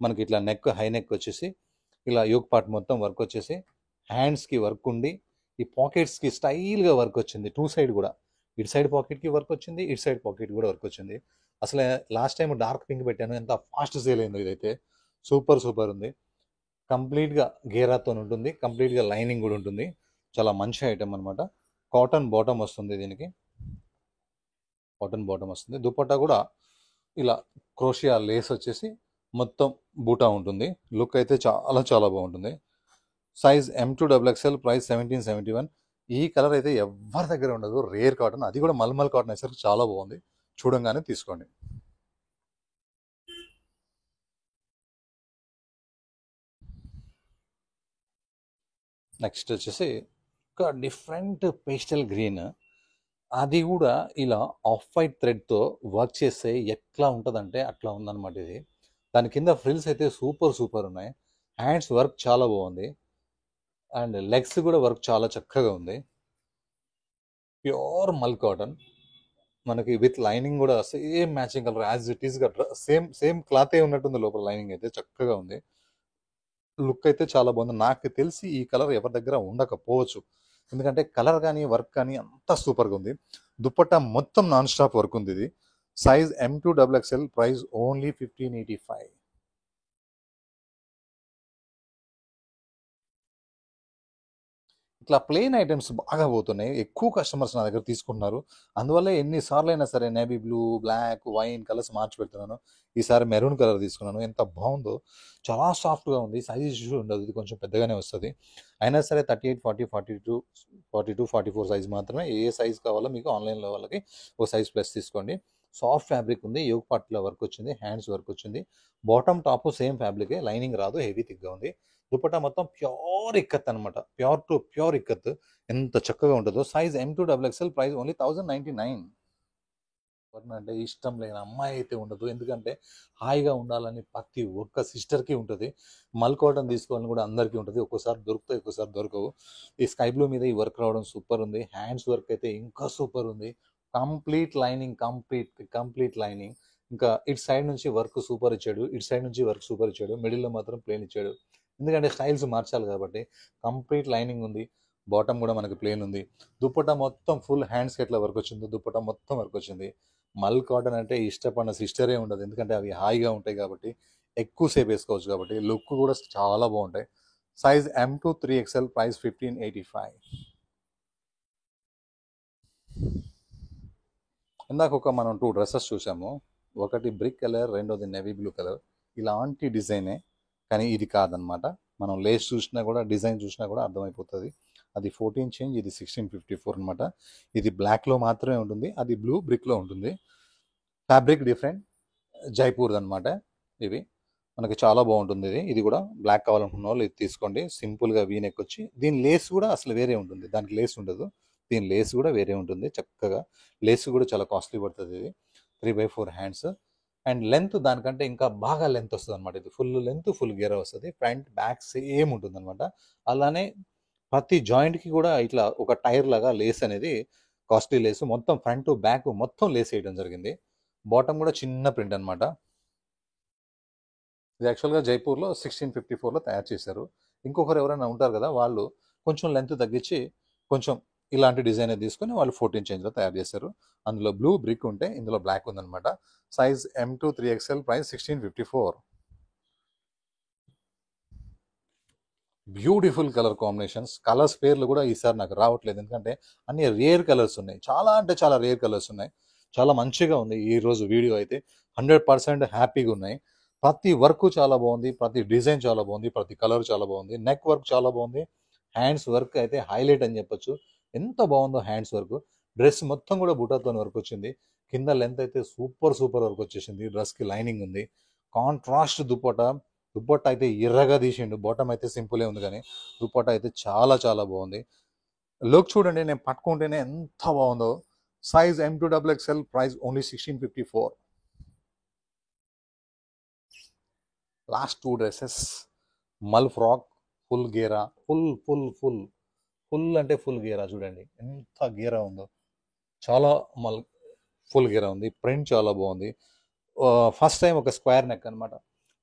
మనకి ఇట్లా నెక్, హై నెక్ వచ్చేసి ఇలా యోక్ పార్ట్ మొత్తం వర్క్ వచ్చేసి, హ్యాండ్స్కి వర్క్ ఉండి, ఈ పాకెట్స్కి స్టైల్గా వర్క్ వచ్చింది, టూ సైడ్ కూడా, ఇటు సైడ్ పాకెట్కి వర్క్ వచ్చింది, ఇటు సైడ్ పాకెట్ కూడా వర్క్ వచ్చింది. అసలు లాస్ట్ టైం డార్క్ పింక్ పెట్టాను, ఎంత ఫాస్ట్ సేల్ అయిందో. ఇదైతే సూపర్ ఉంది, కంప్లీట్గా గేరాతో ఉంటుంది, కంప్లీట్గా లైనింగ్ కూడా ఉంటుంది, చాలా మంచి ఐటమ్ అనమాట. కాటన్ బాటమ్ వస్తుంది దీనికి, కాటన్ బాటమ్ వస్తుంది. దుపట్టా కూడా ఇలా క్రోషియా లేస్ వచ్చేసి మొత్తం బూటా ఉంటుంది, లుక్ అయితే చాలా బాగుంటుంది. Size M2XXL, price 1771. ఈ కలర్ అయితే ఎవరి దగ్గర ఉండదు, రేర్ కాటన్, అది కూడా మల్మల్ కాటన్ వేసరికి చాలా బాగుంది, చూడంగానే తీసుకోండి. నెక్స్ట్ వచ్చేసి ఒక డిఫరెంట్ పేస్టల్ గ్రీన్, అది కూడా ఇలా ఆఫ్ వైట్ థ్రెడ్తో వర్క్ చేస్తే ఎట్లా ఉంటుందంటే అట్లా ఉందన్నమాట. ఇది దాని కింద ఫ్రిల్స్ అయితే సూపర్ ఉన్నాయి, హ్యాండ్స్ వర్క్ చాలా బాగుంది, అండ్ లెగ్స్ కూడా వర్క్ చాలా చక్కగా ఉంది. ప్యూర్ మల్ కాటన్, మనకి విత్ లైనింగ్ కూడా same matching colour, as it ఈస్గా సేమ్ క్లాతే ఉన్నట్టుంది, లోపల లైనింగ్ అయితే చక్కగా ఉంది, లుక్ అయితే చాలా బాగుంది. నాకు తెలిసి ఈ కలర్ ఎవరి దగ్గర ఉండకపోవచ్చు, ఎందుకంటే కలర్ కానీ వర్క్ కానీ అంతా సూపర్గా ఉంది. దుపట్టా మొత్తం నాన్ స్టాప్ వర్క్ ఉంది. ఇది సైజ్ M2XXL, ప్రైస్ ఓన్లీ 1585. ఇట్లా ప్లెయిన్ ఐటమ్స్ బాగా పోతున్నాయి, ఎక్కువ కస్టమర్స్ నా దగ్గర తీసుకుంటున్నారు. అందువల్ల ఎన్నిసార్లు అయినా సరే navy blue, black, wine colours మార్చి పెడుతున్నాను. ఈసారి మెరూన్ కలర్ తీసుకున్నాను. ఎంత బాగుందో, చాలా సాఫ్ట్గా ఉంది, సైజ్ ఇష్యూ ఉండదు, ఇది కొంచెం పెద్దగానే వస్తుంది. అయినా సరే 38, 40, 42, 44 సైజ్ మాత్రమే. ఏ సైజ్ కావాలో మీకు ఆన్లైన్లో వాళ్ళకి ఒక సైజ్ ప్లస్ తీసుకోండి. సాఫ్ట్ ఫ్యాబ్రిక్ ఉంది, యోగ్ పార్ట్లో వర్క్ వచ్చింది, హ్యాండ్స్ వర్క్ వచ్చింది. బాటమ్ టాప్ సేమ్ ఫ్యాబ్రికే, లైనింగ్ రాదు, హెవీ థిక్గా ఉంది. దుపట్టా మొత్తం ప్యూర్ ఇక్కత్ అనమాట, ప్యూర్ టు ప్యూర్ ఇక్కత్. ఎంత చక్కగా ఉంటుందో. Size M2XXL, price only 1099. అంటే ఇష్టం లేని అమ్మాయి అయితే ఉండదు, ఎందుకంటే హాయిగా ఉండాలని ప్రతి ఒక్క సిస్టర్కి ఉంటుంది. మల్ కాటన్ తీసుకోవాలని కూడా అందరికీ ఉంటుంది. ఒక్కోసారి దొరుకుతాయి, ఒక్కోసారి దొరకవు. ఈ స్కై బ్లూ మీద ఈ వర్క్ రావడం సూపర్ ఉంది. హ్యాండ్స్ వర్క్ అయితే ఇంకా సూపర్ ఉంది. Complete lining, complete lining. ఇంకా ఇటు సైడ్ నుంచి వర్క్ సూపర్ ఇచ్చాడు, ఇటు సైడ్ నుంచి వర్క్ సూపర్ ఇచ్చాడు, మిడిల్లో మాత్రం ప్లేన్ ఇచ్చాడు. ఎందుకంటే స్టైల్స్ మార్చాలి కాబట్టి. కంప్లీట్ లైనింగ్ ఉంది. బాటమ్ కూడా మనకి ప్లేన్ ఉంది. దుప్పటా మొత్తం ఫుల్ హ్యాండ్స్కి ఎట్లా వర్క్ వచ్చింది, దుప్పటా మొత్తం వర్క్ వచ్చింది. మల్ కాటన్ అంటే ఇష్టపడిన సిస్టరే ఉండదు, ఎందుకంటే అవి హాయిగా ఉంటాయి కాబట్టి, ఎక్కువసేపు వేసుకోవచ్చు కాబట్టి, లుక్ కూడా చాలా బాగుంటాయి. Size M2 3XL, price 1585. ఇందాక మనం 2 డ్రెస్సెస్ చూసాము. ఒకటి బ్రిక్ కలర్, రెండోది నేవీ బ్లూ కలర్. ఇలాంటి డిజైనే, కానీ ఇది కాదనమాట. మనం లేస్ చూసినా కూడా, డిజైన్ చూసినా కూడా అర్థమైపోతుంది. అది 14 చేంజ్, ఇది 1654 అనమాట. ఇది బ్లాక్లో మాత్రమే ఉంటుంది, అది బ్లూ బ్రిక్లో ఉంటుంది. ఫ్యాబ్రిక్ డిఫరెంట్, జైపూర్ అనమాట. ఇవి మనకి చాలా బాగుంటుంది. ఇది కూడా బ్లాక్ కావాలనుకున్న వాళ్ళు ఇది తీసుకోండి. సింపుల్గా వీనెక్ వచ్చి, దీని లేస్ కూడా అసలు వేరే ఉంటుంది, దానికి లేస్ ఉండదు. దీని లేస్ కూడా వేరే ఉంటుంది చక్కగా. లేస్ కూడా చాలా కాస్ట్లీ పడుతుంది. ఇది 3/4 హ్యాండ్స్. అండ్ లెంత్ దానికంటే ఇంకా బాగా లెంత్ వస్తుంది అనమాట. ఇది ఫుల్ లెంత్, ఫుల్ గేరా వస్తుంది. ఫ్రంట్ బ్యాక్ సేమ్ ఉంటుంది అనమాట. అలానే ప్రతి జాయింట్కి కూడా ఇట్లా ఒక టైర్ లాగా లేస్ అనేది, కాస్ట్లీ లేస్, మొత్తం ఫ్రంట్ బ్యాక్ మొత్తం లేస్ వేయడం జరిగింది. బాటమ్ కూడా చిన్న ప్రింట్ అనమాట. ఇది యాక్చువల్గా జైపూర్లో 1654లో తయారు చేశారు. ఇంకొకరు ఎవరైనా ఉంటారు కదా, వాళ్ళు కొంచెం లెంత్ తగ్గించి కొంచెం ఇలాంటి డిజైన్ తీసుకొని వాళ్ళు 14 చేంజ్లో తయారు చేశారు. అందులో బ్లూ బ్రిక్ ఉంటే ఇందులో బ్లాక్ ఉందనమాట. Size M2 3XL, price 1654. Beautiful colour combinations. Colours పేర్లు కూడా ఈసారి నాకు రావట్లేదు, ఎందుకంటే అన్ని రేర్ కలర్స్ ఉన్నాయి, చాలా అంటే చాలా రేర్ కలర్స్ ఉన్నాయి. చాలా మంచిగా ఉంది ఈరోజు వీడియో అయితే. 100% హ్యాపీగా ఉన్నాయి. ప్రతి వర్క్ చాలా బాగుంది, ప్రతి డిజైన్ చాలా బాగుంది, ప్రతి కలర్ చాలా బాగుంది. నెక్ వర్క్ చాలా బాగుంది. హ్యాండ్స్ వర్క్ అయితే హైలైట్ అని చెప్పొచ్చు. ఎంత బాగుందో హ్యాండ్స్ వర్క్. డ్రెస్ మొత్తం కూడా బుటాతో వర్క్ వచ్చింది. కింద లెంత్ అయితే సూపర్ వర్క్ వచ్చేసింది. డ్రెస్కి లైనింగ్ ఉంది. కాంట్రాస్ట్ దుప్పటా అయితే ఎర్రగా తీసిండు. బాటమ్ అయితే సింపులే ఉంది, కానీ దుప్పటా అయితే చాలా చాలా బాగుంది. లుక్ చూడండి, నేను పట్టుకుంటేనే ఎంత బాగుందో. Size M2XXL, price only 1654. Last 2 dresses. మల్ ఫ్రాక్, ఫుల్ గేరా, ఫుల్ అంటే ఫుల్ గేరా. చూడండి ఎంత గేరా ఉందో, చాలా ఫుల్ గేరా ఉంది. ప్రింట్ చాలా బాగుంది. ఫస్ట్ టైం ఒక స్క్వేర్ నెక్ అనమాట.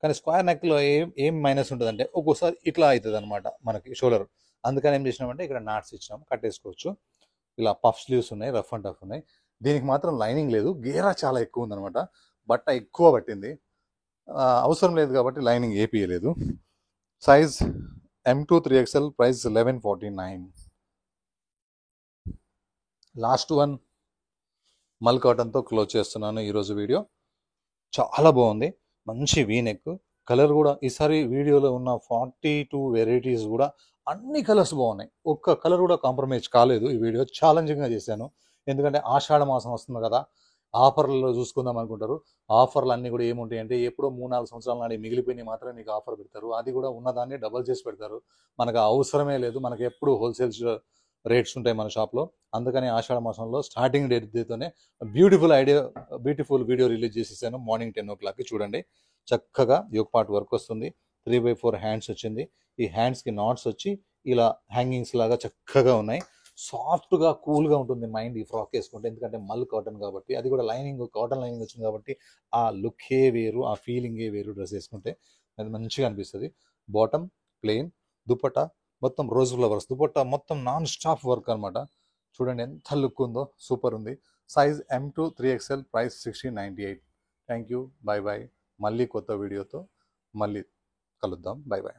కానీ స్క్వేర్ నెక్లో ఏం మైనస్ ఉంటుంది అంటే, ఒక్కోసారి ఇట్లా అవుతుంది అనమాట మనకి షోల్డర్. అందుకని ఏం చేసినామంటే ఇక్కడ నాట్స్ ఇచ్చినాం, కట్టేసుకోవచ్చు. ఇలా పఫ్ స్లీవ్స్ ఉన్నాయి, రఫ్ అండ్ టఫ్ ఉన్నాయి. దీనికి మాత్రం లైనింగ్ లేదు, గేరా చాలా ఎక్కువ ఉందనమాట. బట్ట ఎక్కువ పట్టింది, అవసరం లేదు కాబట్టి లైనింగ్ ఏపీయలేదు. Size M2 3XL, price 1149. Last one mul కాటన్తో క్లోజ్ చేస్తున్నాను ఈరోజు వీడియో. చాలా బాగుంది, మంచి వీనెక్. కలర్ కూడా ఈసారి వీడియోలో ఉన్న 42 వెరైటీస్ కూడా అన్ని కలర్స్ బాగున్నాయి. ఒక్క కలర్ కూడా కాంప్రమైజ్ కాలేదు. ఈ వీడియో ఛాలెంజింగ్గా చేశాను, ఎందుకంటే ఆషాఢ మాసం వస్తుంది కదా, ఆఫర్లలో చూసుకుందాం అనుకుంటారు. ఆఫర్లు అన్నీ కూడా ఏముంటాయి అంటే, ఎప్పుడో 3-4 సంవత్సరాల నాడు మిగిలిపోయినాయి మాత్రమే మీకు ఆఫర్ పెడతారు. అది కూడా ఉన్నదాన్ని డబల్ చేసి పెడతారు. మనకు అవసరమే లేదు, మనకు ఎప్పుడు హోల్సేల్స్ రేట్స్ ఉంటాయి మన షాప్లో. అందుకని ఆషాఢ మాసంలో స్టార్టింగ్ డేట్తోనే బ్యూటిఫుల్ వీడియో రిలీజ్ చేసేసాను. మార్నింగ్ 10 o'clock చూడండి. చక్కగా యోగ్ పార్ట్ వర్క్ వస్తుంది. 3/4 హ్యాండ్స్ వచ్చింది. ఈ హ్యాండ్స్కి నాట్స్ వచ్చి ఇలా హ్యాంగింగ్స్ లాగా చక్కగా ఉన్నాయి. సాఫ్ట్గా కూల్గా ఉంటుంది మైండ్ ఈ ఫ్రాక్ వేసుకుంటే, ఎందుకంటే మల్ కాటన్ కాబట్టి. అది కూడా లైనింగ్, కాటన్ లైనింగ్ వచ్చింది కాబట్టి ఆ లుక్కే వేరు, ఆ ఫీలింగే వేరు. డ్రెస్ వేసుకుంటే అది మంచిగా అనిపిస్తుంది. బాటమ్ ప్లెయిన్, దుపట్టా మొత్తం రోజ్ ఫ్లవర్స్, దుపట్టా మొత్తం నాన్ స్టాప్ వర్క్ అనమాట. చూడండి ఎంత లుక్ ఉందో, సూపర్ ఉంది. Size M2 3XL, price 1698. Thank you, bye bye. మళ్ళీ కొత్త వీడియోతో మళ్ళీ కలుద్దాం. Bye bye.